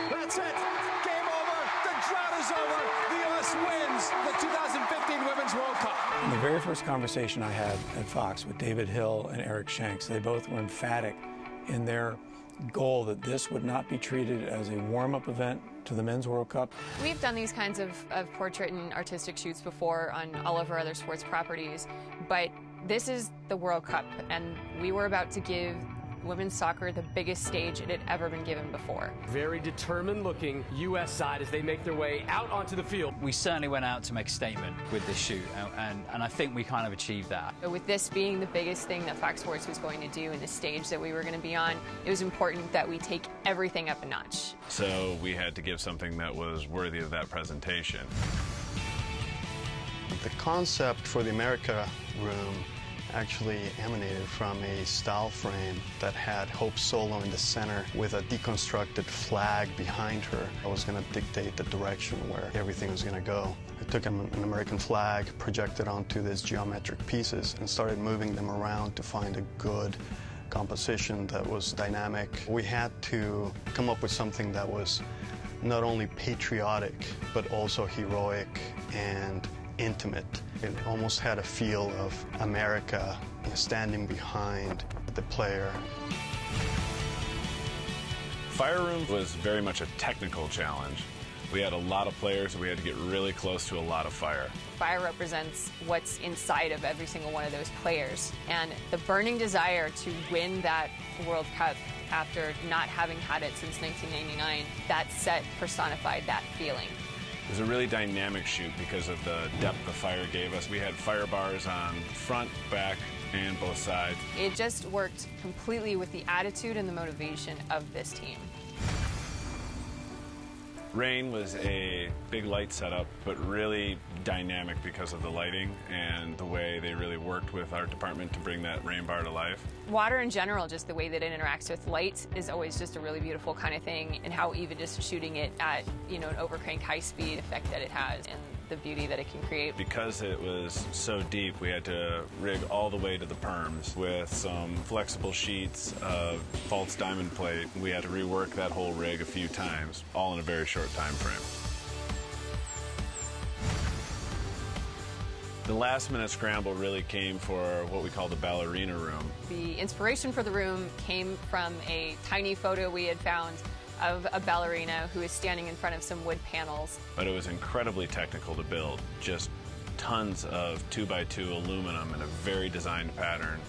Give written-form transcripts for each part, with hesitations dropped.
That's it. Game over. The drought is over. The U.S. wins the 2015 Women's World Cup. In the very first conversation I had at Fox with David Hill and Eric Shanks, they both were emphatic in their goal that this would not be treated as a warm-up event to the Men's World Cup. We've done these kinds of portrait and artistic shoots before on all of our other sports properties, but this is the World Cup, and we were about to give women's soccer the biggest stage it had ever been given before. Very determined looking U.S. side as they make their way out onto the field. We certainly went out to make a statement with this shoot, and I think we kind of achieved that. But with this being the biggest thing that Fox Sports was going to do and the stage that we were going to be on, it was important that we take everything up a notch. So we had to give something that was worthy of that presentation. The concept for the America Room actually emanated from a style frame that had Hope Solo in the center with a deconstructed flag behind her that was going to dictate the direction where everything was going to go. I took an American flag, projected onto these geometric pieces, and started moving them around to find a good composition that was dynamic. We had to come up with something that was not only patriotic, but also heroic and intimate. It almost had a feel of America standing behind the player. Fire Room was very much a technical challenge. We had a lot of players, so we had to get really close to a lot of fire. Fire represents what's inside of every single one of those players, and the burning desire to win that World Cup after not having had it since 1999, that set personified that feeling. It was a really dynamic shoot because of the depth the fire gave us. We had fire bars on front, back, and both sides. It just worked completely with the attitude and the motivation of this team. Rain was a big light setup, but really dynamic because of the lighting and the way they really worked with our department to bring that rain bar to life. Water in general, just the way that it interacts with light, is always just a really beautiful kind of thing, and how even just shooting it at, an overcrank high-speed effect that it has, and the beauty that it can create. Because it was so deep, we had to rig all the way to the perms with some flexible sheets of false diamond plate. We had to rework that whole rig a few times, all in a very short time frame. The last-minute scramble really came for what we call the ballerina room. The inspiration for the room came from a tiny photo we had found of a ballerina who is standing in front of some wood panels. But it was incredibly technical to build. Just tons of 2x2 aluminum in a very designed pattern,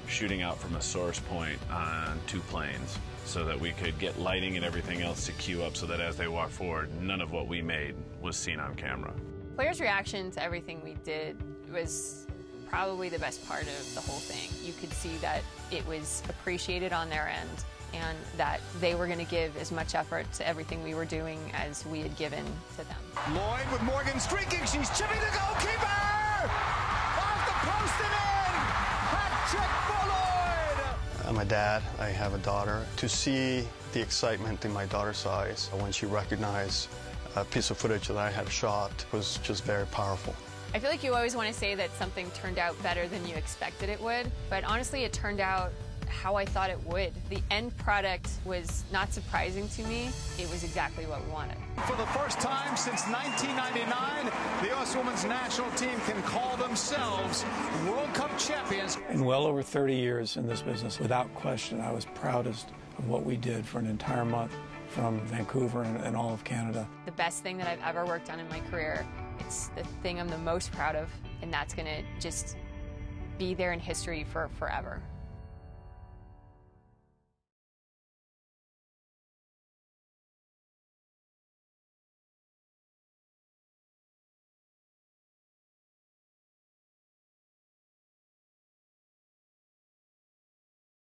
shooting out from a source point on two planes so that we could get lighting and everything else to queue up so that as they walk forward, none of what we made was seen on camera. Players' reaction to everything we did was probably the best part of the whole thing. You could see that it was appreciated on their end, and that they were going to give as much effort to everything we were doing as we had given to them. Lloyd with Morgan streaking. She's chipping the goalkeeper! Off the post and in! Hat trick for Lloyd! I'm a dad. I have a daughter. To see the excitement in my daughter's eyes when she recognized a piece of footage that I had shot was just very powerful. I feel like you always want to say that something turned out better than you expected it would, but honestly it turned out how I thought it would. The end product was not surprising to me. It was exactly what we wanted. For the first time since 1999, the U.S. Women's National Team can call themselves World Cup champions. In well over 30 years in this business, without question, I was proudest of what we did for an entire month from Vancouver and all of Canada. The best thing that I've ever worked on in my career. It's the thing I'm the most proud of, and that's going to just be there in history for forever.